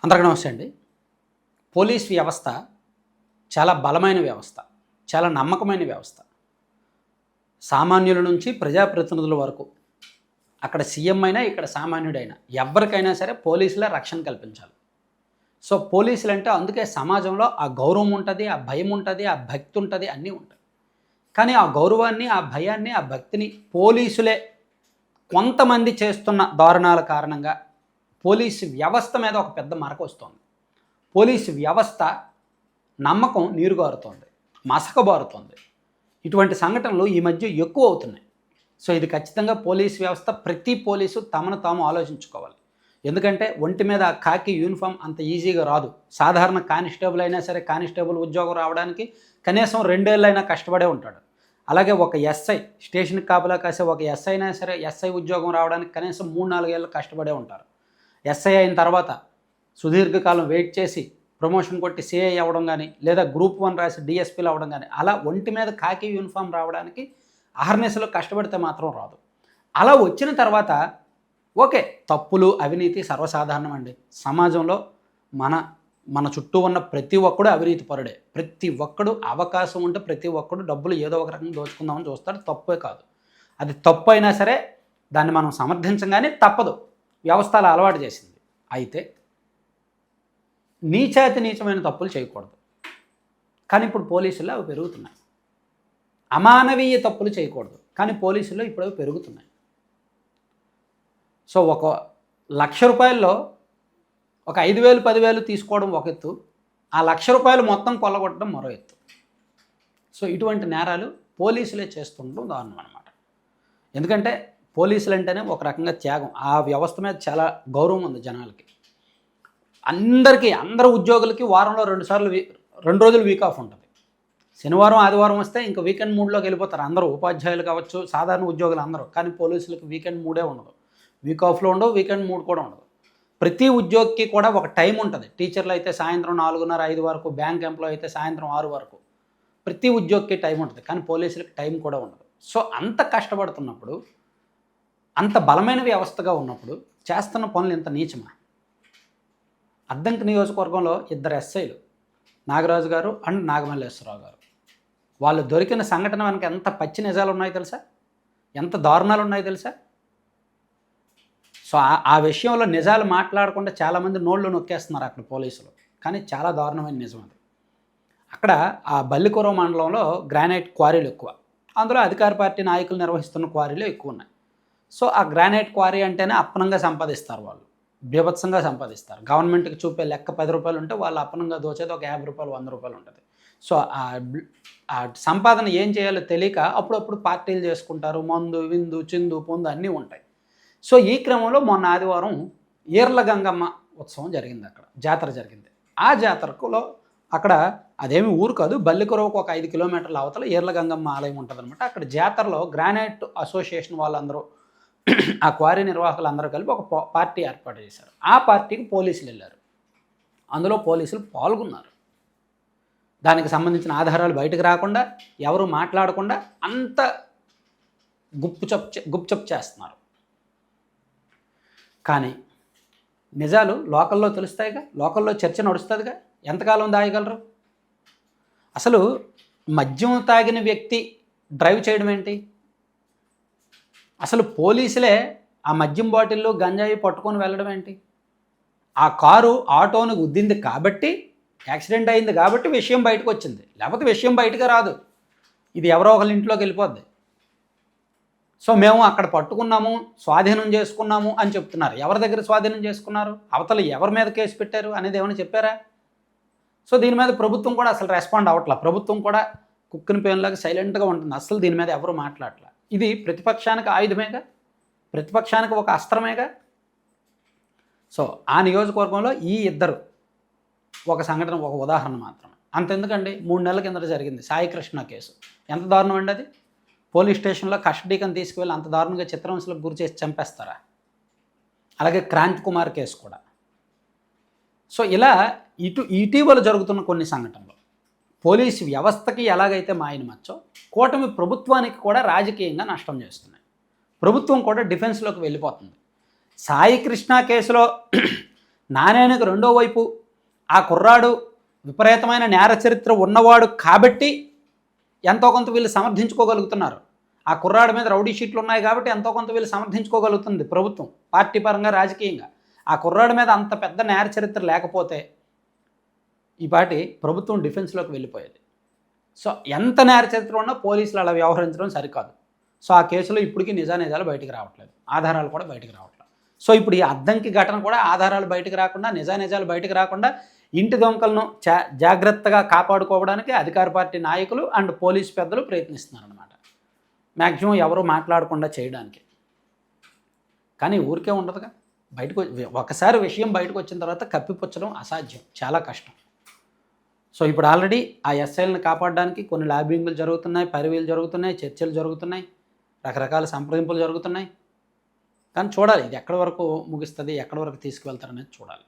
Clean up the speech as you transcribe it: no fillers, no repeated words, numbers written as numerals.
అందరికీ నమస్తే అండి. పోలీస్ వ్యవస్థ చాలా బలమైన వ్యవస్థ. చాలా నమ్మకమైన వ్యవస్థ. సామాన్యుల నుంచి ప్రజాప్రతినిధుల వరకు. అక్కడ సీఎం అయినా, ఇక్కడ సామాన్యుడైనా ఎవ్వరికైనా సరే పోలీసులే రక్షణ కల్పించాలి. సో పోలీసులంటే అందుకే సమాజంలో ఆ గౌరవం ఉంటుంది, ఆ భయం ఉంటుంది, ఆ భక్తి ఉంటుంది, అన్నీ ఉంటాయి. కానీ ఆ గౌరవాన్ని, ఆ భయాన్ని, ఆ భక్తిని పోలీసులే కొంతమంది చేస్తున్న దారుణాల కారణంగా పోలీసు వ్యవస్థ మీద ఒక పెద్ద మరక వస్తుంది. పోలీసు వ్యవస్థ నమ్మకం నీరుగారుతోంది, మసకబారుతోంది. ఇటువంటి సంఘటనలు ఈ మధ్య ఎక్కువ అవుతున్నాయి. సో ఇది ఖచ్చితంగా పోలీసు వ్యవస్థ, ప్రతి పోలీసు తమను తాము ఆలోచించుకోవాలి. ఎందుకంటే ఒంటి మీద ఖాకీ యూనిఫామ్ అంత ఈజీగా రాదు. సాధారణ కానిస్టేబుల్ అయినా సరే కానిస్టేబుల్ ఉద్యోగం రావడానికి కనీసం 2 ఏళ్ళైనా కష్టపడే ఉంటాడు. అలాగే ఒక ఎస్ఐ, స్టేషన్కి కాపలా కాసే ఒక ఎస్ఐ అయినా సరే ఎస్ఐ ఉద్యోగం రావడానికి కనీసం 3-4 ఏళ్ళు కష్టపడే ఉంటారు. ఎస్ఐ అయిన తర్వాత సుదీర్ఘకాలం వెయిట్ చేసి ప్రమోషన్ కొట్టి సిఐ అవ్వడం కానీ, లేదా గ్రూప్ 1 రాసి డిఎస్పీలు అవ్వడం కానీ, అలా ఒంటి మీద ఖాకీ యూనిఫామ్ రావడానికి అహర్నిశలు కష్టపడితే మాత్రం రాదు. అలా వచ్చిన తర్వాత ఓకే, తప్పులు అవినీతి సర్వసాధారణం అండి. సమాజంలో మన చుట్టూ ఉన్న ప్రతి ఒక్కడు అవినీతి పరుడే. ప్రతి ఒక్కడు అవకాశం ఉంటే ప్రతి ఒక్కడు డబ్బులు ఏదో ఒక రకంగా దోచుకుందామని చూస్తాడు. తప్పే కాదు. అది తప్పు అయినా సరే దాన్ని మనం సమర్థించగానే తప్పదు. వ్యవస్థ అలా అలవాటు చేసింది. అయితే నీచమైన తప్పులు చేయకూడదు. కానీ ఇప్పుడు పోలీసుల్లో అవి పెరుగుతున్నాయి. అమానవీయ తప్పులు చేయకూడదు. కానీ పోలీసుల్లో ఇప్పుడు అవి పెరుగుతున్నాయి. సో ఒక ₹1,00,000 ఒక 5,000, 10,000 తీసుకోవడం ఒక ఎత్తు, ఆ ₹1,00,000 మొత్తం కొల్లగొట్టడం మరో ఎత్తు. సో ఇటువంటి నేరాలు పోలీసులే చేస్తుండడం దారుణం అనమాట. ఎందుకంటే పోలీసులు అంటేనే ఒక రకంగా త్యాగం. ఆ వ్యవస్థ మీద చాలా గౌరవం ఉంది జనాలకి. అందరూ ఉద్యోగులకి వారంలో 2 రోజులు వీక్ ఆఫ్ ఉంటుంది. శనివారం, ఆదివారం వస్తే ఇంకా వీకెండ్ మూడ్లోకి వెళ్ళిపోతారు అందరూ. ఉపాధ్యాయులు కావచ్చు, సాధారణ ఉద్యోగులు అందరూ. కానీ పోలీసులకు వీకెండ్ మూడే ఉండదు. వీక్ ఆఫ్లో ఉండవు, వీకెండ్ మూడ్ కూడా ఉండదు. ప్రతి ఉద్యోగికి కూడా ఒక టైం ఉంటుంది. టీచర్లు అయితే సాయంత్రం 4:30, 5 వరకు, బ్యాంక్ ఎంప్లాయీ అయితే సాయంత్రం 6 వరకు. ప్రతి ఉద్యోగికి టైం ఉంటుంది. కానీ పోలీసులకు టైం కూడా ఉండదు. సో అంత కష్టపడుతున్నప్పుడు, అంత బలమైన వ్యవస్థగా ఉన్నప్పుడు చేస్తున్న పనులు ఇంత నీచమా? అద్దంకి నియోజకవర్గంలో 2 ఎస్ఐలు, నాగరాజు గారు అండ్ నాగమల్లేశ్వరరావు గారు, వాళ్ళు దొరికిన సంఘటన వెనక ఎంత పచ్చి నిజాలు ఉన్నాయో తెలుసా? ఎంత దారుణాలు ఉన్నాయో తెలుసా? సో ఆ విషయంలో నిజాలు మాట్లాడకుండా చాలామంది నోళ్ళు నొక్కేస్తున్నారు అక్కడ పోలీసులు. కానీ చాలా దారుణమైన నిజం అది. అక్కడ ఆ బల్లికురవ మండలంలో గ్రానైట్ క్వారీలు ఎక్కువ. అందులో అధికార పార్టీ నాయకులు నిర్వహిస్తున్న క్వారీలు ఎక్కువ ఉన్నాయి. సో ఆ గ్రానైట్ క్వారీ అంటేనే అప్పనంగా సంపాదిస్తారు వాళ్ళు. బీభత్సంగా సంపాదిస్తారు. గవర్నమెంట్కి చూపే లెక్క ₹10 ఉంటే వాళ్ళు అప్పనంగా దోచేది ఒక ₹50, ₹100 ఉంటుంది. సో ఆ సంపాదన ఏం చేయాలో తెలియక అప్పుడప్పుడు పార్టీలు చేసుకుంటారు. మందు, విందు, చిందు, పొందు అన్నీ ఉంటాయి. సో ఈ క్రమంలో మొన్న ఆదివారం ఈర్ల గంగమ్మ ఉత్సవం జరిగింది. అక్కడ జాతర జరిగింది. ఆ జాతరలో అక్కడ అదేమి ఊరు కాదు, బల్లికురవకు ఒక 5 కిలోమీటర్ల అవతల ఈర్ల గంగమ్మ ఆలయం ఉంటుందన్నమాట. అక్కడ జాతరలో గ్రానైట్ అసోసియేషన్ వాళ్ళందరూ, ఆ క్వారీ నిర్వాహకులందరూ కలిపి ఒక పార్టీ ఏర్పాటు చేశారు. ఆ పార్టీకి పోలీసులు వెళ్ళారు. అందులో పోలీసులు పాల్గొన్నారు. దానికి సంబంధించిన ఆధారాలు బయటకు రాకుండా, ఎవరు మాట్లాడకుండా అంత గుప్చప్ చేస్తున్నారు. కానీ నిజాలు లోకల్లో తెలుస్తాయిగా, లోకల్లో చర్చ నడుస్తుందిగా. ఎంతకాలం దాయగలరు? అసలు మద్యం తాగిన వ్యక్తి డ్రైవ్ చేయడం ఏంటి? అసలు పోలీసులే ఆ మద్యం బాటిల్లో గంజాయి పట్టుకొని వెళ్ళడం ఏంటి? ఆ కారు ఆటోను గుద్దింది కాబట్టి, యాక్సిడెంట్ అయింది కాబట్టి విషయం బయటకు వచ్చింది. లేకపోతే విషయం బయటకు రాదు. ఇది ఎవరో ఒకరి ఇంట్లోకి వెళ్ళిపోద్ది. సో మేము అక్కడ పట్టుకున్నాము, స్వాధీనం చేసుకున్నాము అని చెప్తున్నారు. ఎవరి దగ్గర స్వాధీనం చేసుకున్నారు? అవతల ఎవరి మీద కేసు పెట్టారు అనేది ఏమైనా చెప్పారా? సో దీని మీద ప్రభుత్వం కూడా అసలు రెస్పాండ్ అవ్వట్లా. ప్రభుత్వం కూడా కుక్కిన పేనులాగా సైలెంట్గా ఉంటుంది. అసలు దీని మీద ఎవరు మాట్లాడట్లా. ఇది ప్రతిపక్షానికి ఆయుధమేగా, ప్రతిపక్షానికి ఒక అస్త్రమేగా. సో ఆ నియోజకవర్గంలో ఈ ఇద్దరు ఒక సంఘటన, ఒక ఉదాహరణ మాత్రమే. అంతెందుకండి, 3 నెలల కిందట జరిగింది సాయికృష్ణ కేసు. ఎంత దారుణం అండి అది! పోలీస్ స్టేషన్లో కస్టడీకని తీసుకువెళ్ళి అంత దారుణంగా చిత్రహింసలకు గురి చేసి చంపేస్తారా? అలాగే క్రాంతి కుమార్ కేసు కూడా. సో ఇలా ఇటీవల జరుగుతున్న కొన్ని సంఘటనలు పోలీసు వ్యవస్థకి ఎలాగైతే మాయని మచ్చో, కూటమి ప్రభుత్వానికి కూడా రాజకీయంగా నష్టం చేస్తున్నాయి. ప్రభుత్వం కూడా డిఫెన్స్లోకి వెళ్ళిపోతుంది. సాయి కృష్ణ కేసులో నాణేనికి రెండో వైపు ఆ కుర్రాడు విపరీతమైన నేర చరిత్ర ఉన్నవాడు కాబట్టి ఎంతో కొంత వీళ్ళు సమర్థించుకోగలుగుతున్నారు. ఆ కుర్రాడి మీద రౌడీ షీట్లు ఉన్నాయి కాబట్టి ఎంతో కొంత వీళ్ళు సమర్థించుకోగలుగుతుంది ప్రభుత్వం, పార్టీ పరంగా, రాజకీయంగా. ఆ కుర్రాడి మీద అంత పెద్ద నేర చరిత్ర లేకపోతే ఈ పాటి ప్రభుత్వం డిఫెన్స్లోకి వెళ్ళిపోయేది. సో ఎంత నేర చరిత్ర ఉన్నా పోలీసులు అలా వ్యవహరించడం సరికాదు. సో ఆ కేసులో ఇప్పటికీ నిజానిజాలు బయటికి రావట్లేదు, ఆధారాలు కూడా బయటికి రావట్లేదు. సో ఇప్పుడు ఈ అద్దంకి ఘటన కూడా ఆధారాలు బయటకు రాకుండా, నిజానిజాలు బయటకు రాకుండా ఇంటి దొంగలను జాగ్రత్తగా కాపాడుకోవడానికి అధికార పార్టీ నాయకులు అండ్ పోలీసు పెద్దలు ప్రయత్నిస్తున్నారన్నమాట. మ్యాక్సిమం ఎవరు మాట్లాడకుండా చేయడానికి. కానీ ఊరికే ఉండదుగా, బయటకు ఒకసారి విషయం బయటకు వచ్చిన తర్వాత కప్పిపుచ్చడం అసాధ్యం, చాలా కష్టం. సో ఇప్పుడు ఆల్రెడీ ఆ ఎస్ఐలను కాపాడడానికి కొన్ని లాబింగ్లు జరుగుతున్నాయి, పరివీలు జరుగుతున్నాయి, చర్చలు జరుగుతున్నాయి, రకరకాల సంప్రదింపులు జరుగుతున్నాయి. కానీ చూడాలి ఇది ఎక్కడి వరకు ముగిస్తుంది, ఎక్కడి వరకు తీసుకువెళ్తారనేది చూడాలి.